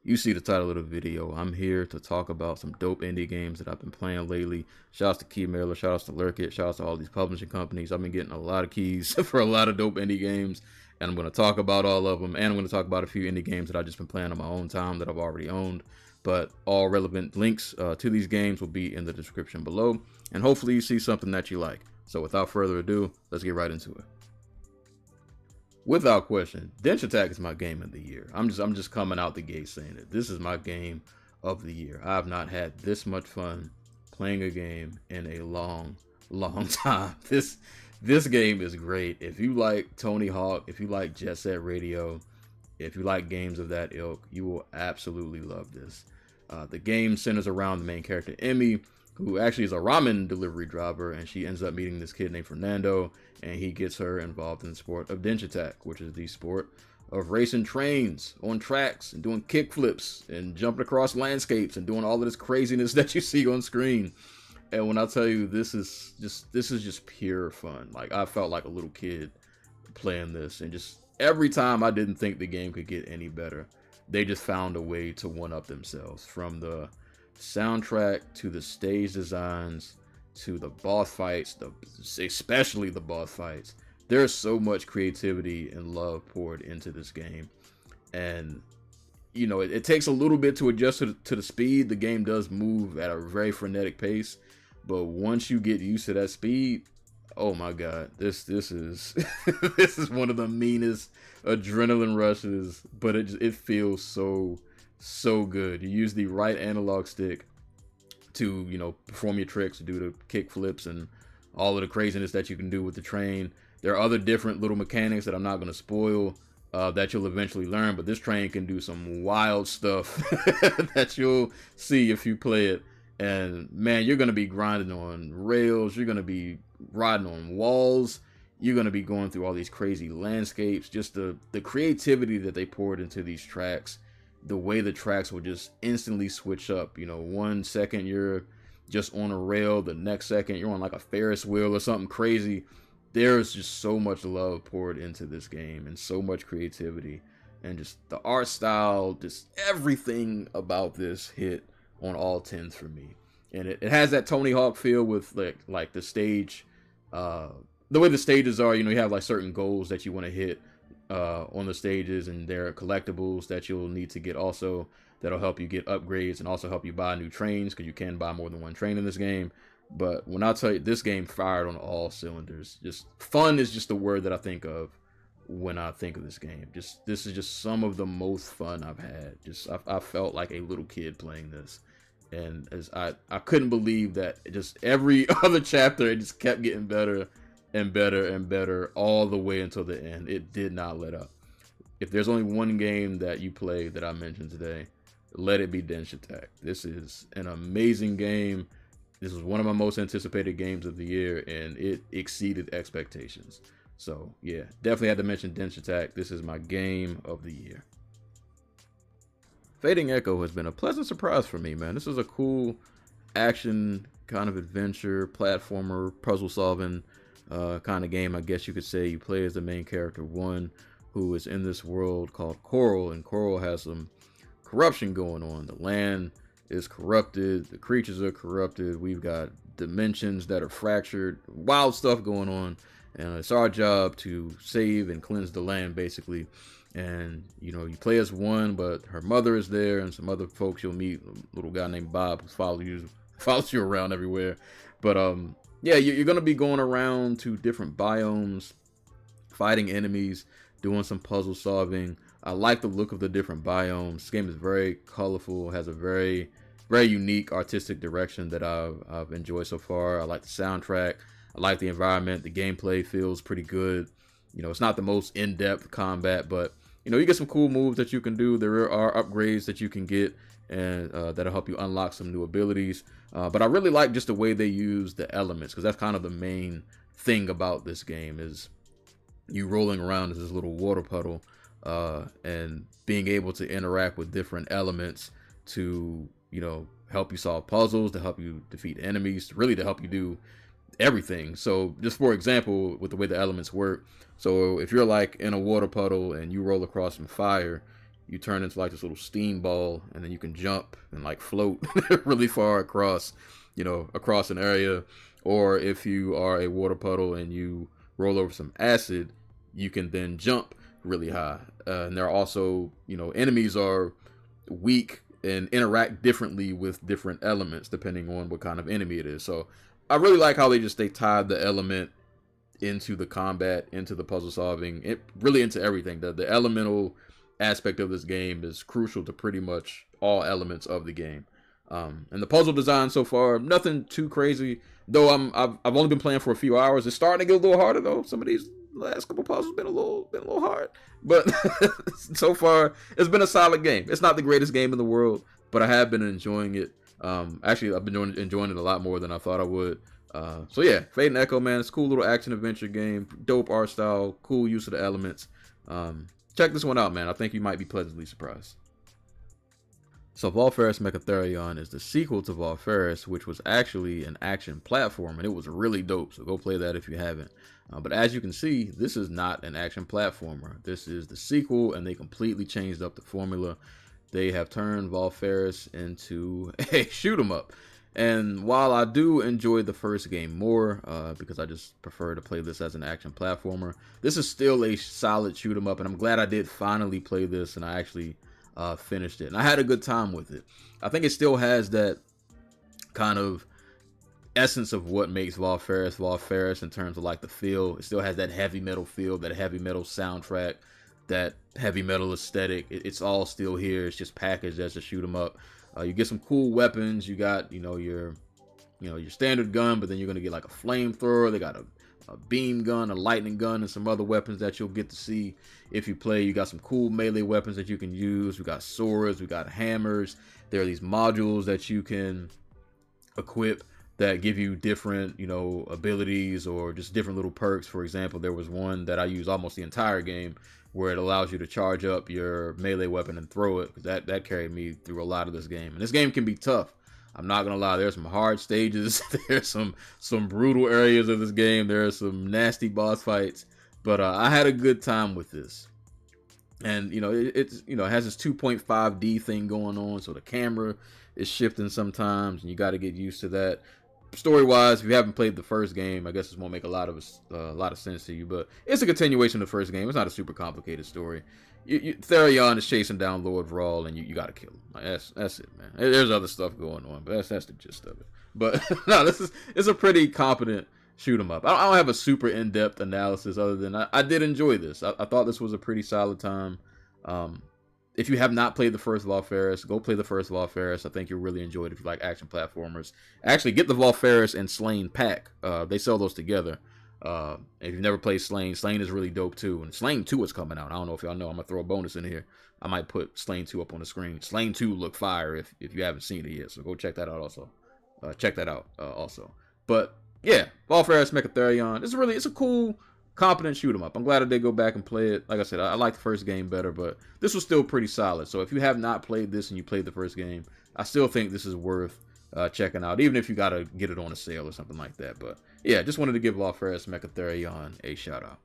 You see the title of the video. I'm here to talk about some dope indie games that I've been playing lately. Shouts to Key Mailer, shouts to Lurkit, shouts to all these publishing companies. I've been getting a lot of keys for a lot of dope indie games, and I'm going to talk about all of them, and I'm going to talk about a few indie games that I've just been playing on my own time that I've already owned. But all relevant links to these games will be in the description below, and hopefully you see something that you like. So without further ado, let's get right into it. Without question, Denshattack is my game of the year. I'm just coming out the gate saying it. This is my game of the year. I have not had this much fun playing a game in a long time. This game is great. If you like Tony Hawk, if you like Jet Set Radio, if you like games of that ilk, you will absolutely love this. The game centers around the main character, Emmy, who actually is a ramen delivery driver, and she ends up meeting this kid named Fernando, and he gets her involved in the sport of Denshattack, which is the sport of racing trains on tracks and doing kickflips and jumping across landscapes and doing all of this craziness that you see on screen. And when I tell you, this is just pure fun. Like, I felt like a little kid playing this, and just every time I didn't think the game could get any better, they just found a way to one-up themselves, from the soundtrack to the stage designs to the boss fights, especially the boss fights. There's so much creativity and love poured into this game, and you know, it takes a little bit to adjust to the speed. The game does move at a very frenetic pace, but once you get used to that speed, oh my god, this is this is one of the meanest adrenaline rushes, but it feels so good. You use the right analog stick to, you know, perform your tricks, do the kick flips and all of the craziness that you can do with the train. There are other different little mechanics that I'm not going to spoil that you'll eventually learn, but this train can do some wild stuff that you'll see if you play it. And man, you're going to be grinding on rails, you're going to be riding on walls, you're going to be going through all these crazy landscapes. Just the creativity that they poured into these tracks, the way the tracks will just instantly switch up. You know, 1 second you're just on a rail, the next second you're on like a Ferris wheel or something crazy. There's just so much love poured into this game, and so much creativity, and just the art style, just everything about this hit on all 10s for me. And it has that Tony Hawk feel with like the stage, the way the stages are. You know, you have like certain goals that you want to hit on the stages, and there are collectibles that you'll need to get also that'll help you get upgrades and also help you buy new trains, because you can buy more than one train in this game. But when I tell you, this game fired on all cylinders. Just fun is just the word that I think of when I think of this game. Just this is just some of the most fun I've had. Just I felt like a little kid playing this, and as I couldn't believe that just every other chapter it just kept getting better and better and better all the way until the end. It did not let up. If there's only one game that you play that I mentioned today, let it be Denshattack. This is an amazing game. This was one of my most anticipated games of the year, and it exceeded expectations. So yeah, definitely had to mention Denshattack. This is my game of the year. Fading Echo has been a pleasant surprise for me, man. This is a cool action kind of adventure, platformer, puzzle solving kind of game, I guess you could say. You play as the main character, one who is in this world called Coral, and Coral has some corruption going on. The land is corrupted, the creatures are corrupted, we've got dimensions that are fractured, wild stuff going on, and it's our job to save and cleanse the land, basically. And you know, you play as one, but her mother is there and some other folks you'll meet, a little guy named Bob who follows you around everywhere. But yeah, you're gonna be going around to different biomes, fighting enemies, doing some puzzle solving. I like the look of the different biomes. This game is very colorful, has a very unique artistic direction that I've enjoyed so far. I like the soundtrack. I like the environment. The gameplay feels pretty good. You know, it's not the most in-depth combat, but you know, you get some cool moves that you can do. There are upgrades that you can get, and that'll help you unlock some new abilities. But I really like just the way they use the elements, because that's kind of the main thing about this game, is you rolling around as this little water puddle, and being able to interact with different elements to, you know, help you solve puzzles, to help you defeat enemies, really to help you do everything. So just for example, with the way the elements work, so if you're like in a water puddle and you roll across some fire, you turn into like this little steam ball, and then you can jump and like float really far across, across an area. Or if you are a water puddle and you roll over some acid, you can then jump really high. And there are also, enemies are weak and interact differently with different elements depending on what kind of enemy it is. So I really like how they tied the element into the combat, into the puzzle solving, it really into everything. The elemental aspect of this game is crucial to pretty much all elements of the game. And the puzzle design so far, nothing too crazy. Though I've only been playing for a few hours. It's starting to get a little harder though. Some of these last couple puzzles been a little hard, but so far it's been a solid game. It's not the greatest game in the world, but I have been enjoying it. Actually, I've been enjoying it a lot more than I thought I would. So yeah, Fate and Echo, man, it's a cool little action adventure game. Dope art style, cool use of the elements. Check this one out, man. I think you might be pleasantly surprised. So Valfaris Mecha Therion is the sequel to Valfaris, which was actually an action platform, and it was really dope. So go play that if you haven't. But as you can see, this is not an action platformer. This is the sequel, and they completely changed up the formula. They have turned Valfaris into a shoot 'em up. And while I do enjoy the first game more, because I just prefer to play this as an action platformer, this is still a solid shoot 'em up, and I'm glad I did finally play this, and I actually finished it. And I had a good time with it. I think it still has that kind of essence of what makes Valfaris in terms of like the feel. It still has that heavy metal feel, that heavy metal soundtrack, that heavy metal aesthetic. It's all still here. It's just packaged as a shoot 'em up. You get some cool weapons. You got, your standard gun, but then you're gonna get like a flamethrower. They got a beam gun, a lightning gun, and some other weapons that you'll get to see if you play. You got some cool melee weapons that you can use. We got swords, we got hammers. There are these modules that you can equip that give you different, abilities or just different little perks. For example, there was one that I used almost the entire game where it allows you to charge up your melee weapon and throw it, because that carried me through a lot of this game. And this game can be tough. I'm not gonna lie, there's some hard stages, there's some brutal areas of this game, there's some nasty boss fights, but I had a good time with this. And it has this 2.5D thing going on, so the camera is shifting sometimes, and you got to get used to that. Story wise, if you haven't played the first game, I guess this won't make a lot of sense to you, but it's a continuation of the first game. It's not a super complicated story. Therion is chasing down Lord Vrawl, and you gotta kill him. Like, that's it, man. There's other stuff going on, but that's the gist of it. But no, it's a pretty competent shoot 'em up. I don't have a super in-depth analysis other than I did enjoy this. I thought this was a pretty solid time. If you have not played the first Valfaris, go play the first Valfaris. I think you'll really enjoy it if you like action platformers. Actually, get the Valfaris and Slain pack. They sell those together. If you've never played Slain is really dope too. And Slain 2 is coming out. I don't know if y'all know. I'm going to throw a bonus in here. I might put Slain 2 up on the screen. Slain 2 look fire if you haven't seen it yet. So go check that out also. But yeah, Valfaris Mecha Therion. It's a cool, competent shoot 'em up. I'm glad I did go back and play it. Like I said, I like the first game better, but this was still pretty solid. So if you have not played this and you played the first game, I still think this is worth checking out, even if you gotta get it on a sale or something like that. But yeah, just wanted to give Valfaris Mecha Therion a shout out.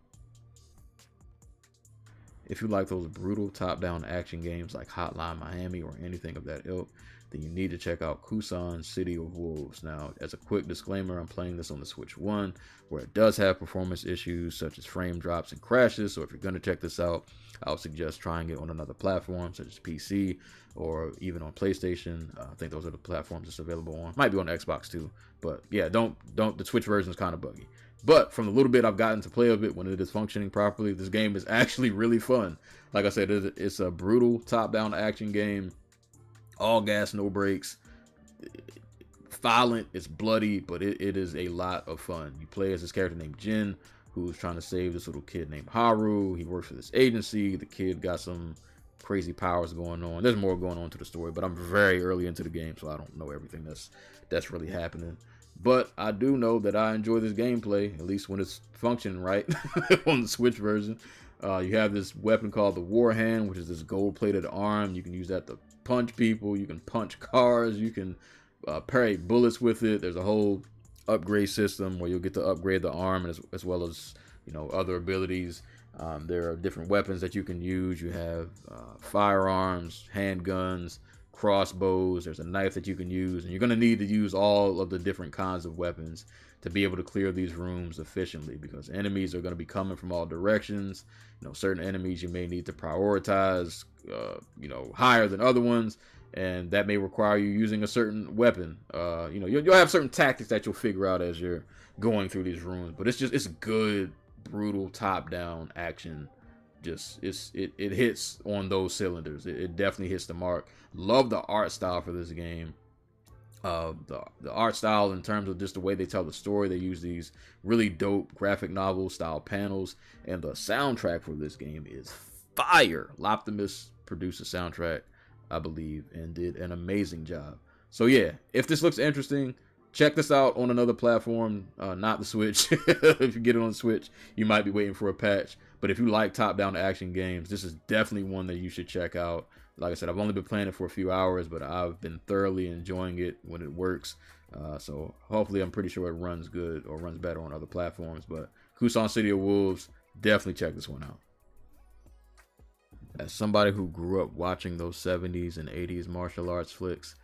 If you like those brutal top-down action games like Hotline Miami or anything of that ilk, then you need to check out Kusan City of Wolves. Now, as a quick disclaimer, I'm playing this on the Switch 1, where it does have performance issues such as frame drops and crashes. So if you're going to check this out, I would suggest trying it on another platform such as PC or even on PlayStation. I think those are the platforms it's available on. Might be on Xbox too, but yeah, don't. The Switch version is kind of buggy. But from the little bit I've gotten to play of it, when it is functioning properly, this game is actually really fun. Like I said, it's a brutal top-down action game. All gas, no brakes. Violent, it's bloody, but it is a lot of fun. You play as this character named Jin, who's trying to save this little kid named Haru. He works for this agency. The kid got some crazy powers going on. There's more going on to the story, but I'm very early into the game, so I don't know everything that's really happening. But I do know that I enjoy this gameplay, at least when it's functioning right on the Switch version. You have this weapon called the War Hand, which is this gold-plated arm. You can use that to punch people. You can punch cars. You can parry bullets with it. There's a whole upgrade system where you'll get to upgrade the arm as well as other abilities. There are different weapons that you can use. You have firearms, handguns, crossbows. There's a knife that you can use, and you're going to need to use all of the different kinds of weapons to be able to clear these rooms efficiently, because enemies are going to be coming from all directions. Certain enemies you may need to prioritize, higher than other ones, and that may require you using a certain weapon. You'll have certain tactics that you'll figure out as you're going through these rooms, but it's good, brutal top-down action. It hits on those cylinders. It definitely hits the mark. Love the art style for this game. The art style in terms of just the way they tell the story. They use these really dope graphic novel style panels, and the soundtrack for this game is fire. Loptimus produced the soundtrack, I believe, and did an amazing job. So yeah, if this looks interesting, check this out on another platform, not the Switch. If you get it on the Switch, you might be waiting for a patch. But if you like top-down action games, this is definitely one that you should check out. Like I said, I've only been playing it for a few hours, but I've been thoroughly enjoying it when it works. So hopefully, I'm pretty sure it runs good or runs better on other platforms. But Kusan City of Wolves, definitely check this one out. As somebody who grew up watching those 70s and 80s martial arts flicks,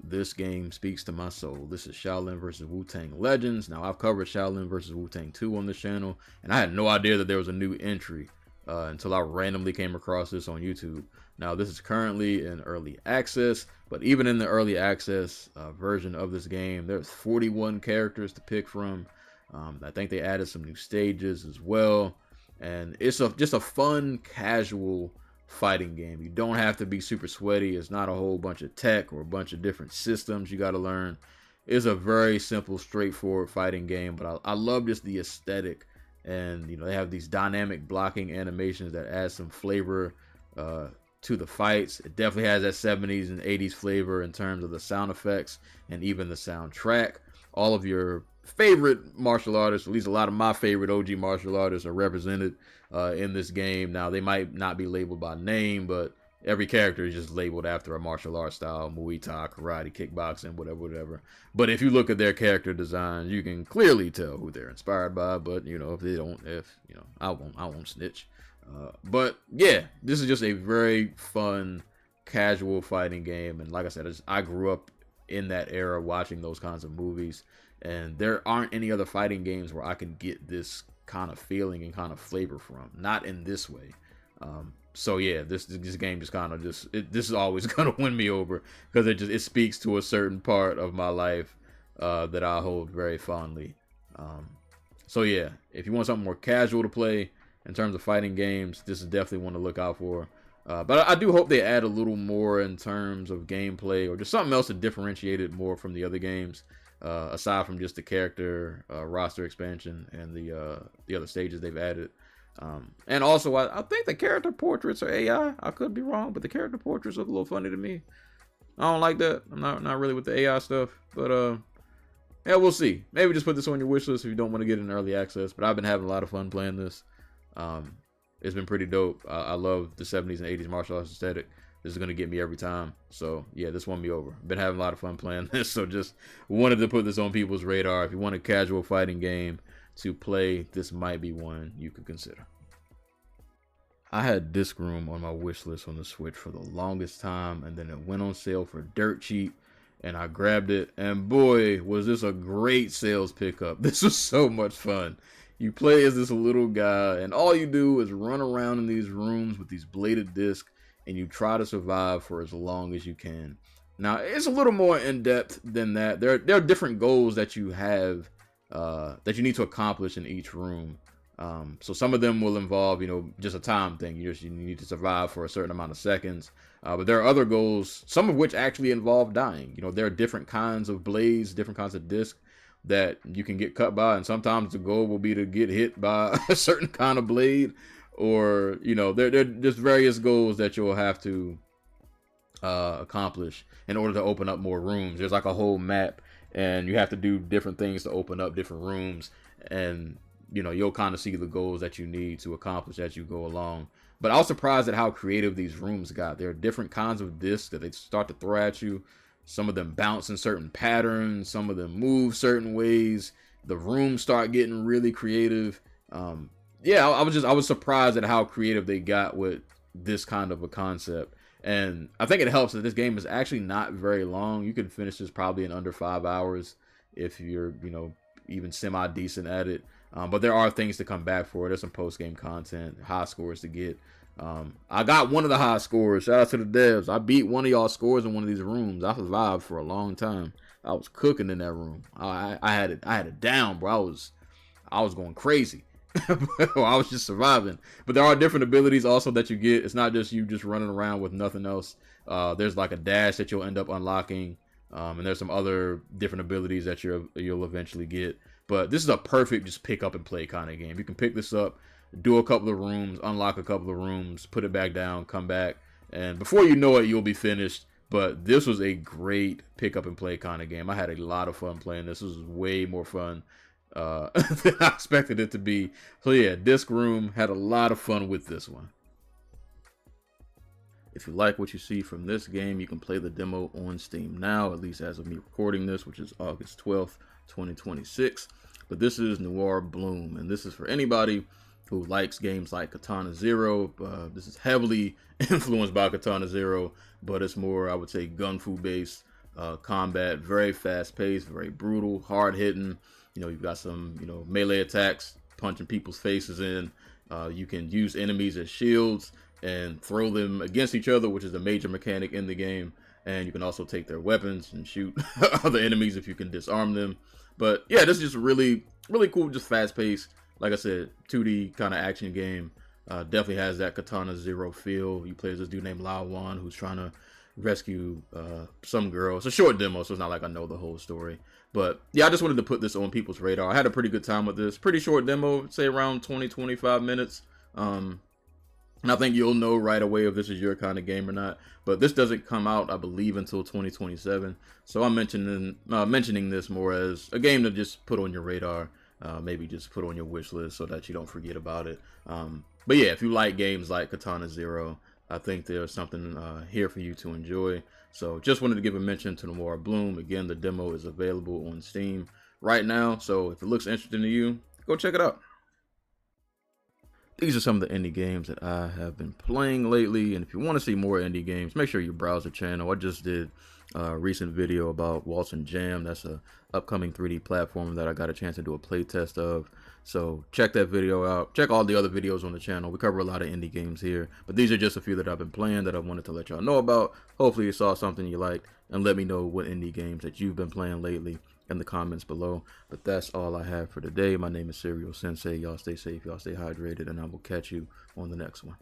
this game speaks to my soul. This is Shaolin vs. Wutang Legends. Now, I've covered Shaolin vs. Wutang 2 on this channel, and I had no idea that there was a new entry until I randomly came across this on YouTube. Now, this is currently in early access, but even in the early access version of this game, there's 41 characters to pick from. I think they added some new stages as well, and it's just a fun, casual fighting game. You don't have to be super sweaty. It's not a whole bunch of tech or a bunch of different systems you got to learn. It's a very simple, straightforward fighting game, but I love just the aesthetic, and they have these dynamic blocking animations that add some flavor to the fights. It definitely has that 70s and 80s flavor in terms of the sound effects and even the soundtrack. All of your favorite martial artists, at least a lot of my favorite OG martial artists, are represented in this game. Now, they might not be labeled by name, but every character is just labeled after a martial art style: Muay Thai, karate, kickboxing, whatever. But if you look at their character designs, you can clearly tell who they're inspired by. But if they don't, I won't snitch. But yeah, this is just a very fun, casual fighting game. And like I said, I grew up in that era watching those kinds of movies, and there aren't any other fighting games where I can get this kind of feeling and kind of flavor from. Not in this way. So yeah, this game just kind of this is always gonna win me over, because it speaks to a certain part of my life that I hold very fondly. So yeah, if you want something more casual to play in terms of fighting games, this is definitely one to look out for. But I do hope they add a little more in terms of gameplay, or just something else to differentiate it more from the other games, aside from just the character roster expansion and the other stages they've added. And also, I think the character portraits are AI. I could be wrong, but the character portraits look a little funny to me. I don't like that. I'm not really with the AI stuff, but yeah, we'll see. Maybe just put this on your wish list if you don't want to get in early access. But I've been having a lot of fun playing this. It's been pretty dope. I love the 70s and 80s martial arts aesthetic. This is going to get me every time. So yeah, this won me over. Been having a lot of fun playing this. So just wanted to put this on people's radar. If you want a casual fighting game to play, this might be one you could consider. I had Disc Room on my wish list on the Switch for the longest time, and then it went on sale for dirt cheap, and I grabbed it, and boy, was this a great sales pickup. This was so much fun. You play as this little guy, and all you do is run around in these rooms with these bladed discs, and you try to survive for as long as you can. Now, it's a little more in-depth than that. There are different goals that you have that you need to accomplish in each room. So some of them will involve, just a time thing. You need to survive for a certain amount of seconds. But there are other goals, some of which actually involve dying. There are different kinds of blades, different kinds of discs that you can get cut by, and sometimes the goal will be to get hit by a certain kind of blade, or there are just various goals that you'll have to accomplish in order to open up more rooms. There's like a whole map, and you have to do different things to open up different rooms, and you'll kind of see the goals that you need to accomplish as you go along. But I was surprised at how creative these rooms got. There are different kinds of discs that they start to throw at you. Some of them bounce in certain patterns. Some of them move certain ways. The rooms start getting really creative. yeah, I was surprised at how creative they got with this kind of a concept. And I think it helps that this game is actually not very long. You can finish this probably in under 5 hours if you're, even semi decent at it. But there are things to come back for. There's some post game content, high scores to get. I got one of the high scores. Shout out to the devs. I beat one of y'all scores in one of these rooms. I survived for a long time. I was cooking in that room. I had it down, bro. I was going crazy. I was just surviving. But there are different abilities also that you get. It's not just you just running around with nothing else. There's like a dash that you'll end up unlocking. And there's some other different abilities that you'll eventually get. But this is a perfect just pick up and play kind of game. You can pick this up, do a couple of rooms, unlock a couple of rooms, put it back down, come back. And before you know it, you'll be finished. But this was a great pick up and play kind of game. I had a lot of fun playing this. This was way more fun than I expected it to be. So yeah, Disc Room, had a lot of fun with this one. If you like what you see from this game, you can play the demo on Steam now, at least as of me recording this, which is August 12th, 2026. But this is Noir Bloom, and this is for anybody who likes games like Katana Zero. This is heavily influenced by Katana Zero, but it's more, I would say, gun fu based combat, very fast paced, very brutal, hard hitting. You've got some, melee attacks, punching people's faces in. You can use enemies as shields and throw them against each other, which is a major mechanic in the game. And you can also take their weapons and shoot other enemies if you can disarm them. But yeah, this is just really, really cool, just fast paced. Like I said, 2D kind of action game. Definitely has that Katana Zero feel. You play as this dude named Lao Wan who's trying to rescue some girl. It's a short demo, so it's not like I know the whole story. But yeah, I just wanted to put this on people's radar. I had a pretty good time with this. Pretty short demo, say around 20-25 minutes. And I think you'll know right away if this is your kind of game or not. But this doesn't come out, I believe, until 2027. So I'm mentioning this more as a game to just put on your radar. Maybe just put on your wish list so that you don't forget about it. But yeah, if you like games like Katana Zero, I think there's something here for you to enjoy. So just wanted to give a mention to Noir Bloom. Again, the demo is available on Steam right now. So if it looks interesting to you, go check it out. These are some of the indie games that I have been playing lately. And if you want to see more indie games, make sure you browse the channel. I just did a recent video about Waltz and Jam. That's a upcoming 3D platform that I got a chance to do a playtest of. So check that video out. Check all the other videos on the channel. We cover a lot of indie games here, but these are just a few that I've been playing that I wanted to let y'all know about. Hopefully you saw something you liked, and let me know what indie games that you've been playing lately in the comments below. But that's all I have for today. My name is Serial Sensei. Y'all stay safe, y'all stay hydrated, and I will catch you on the next one.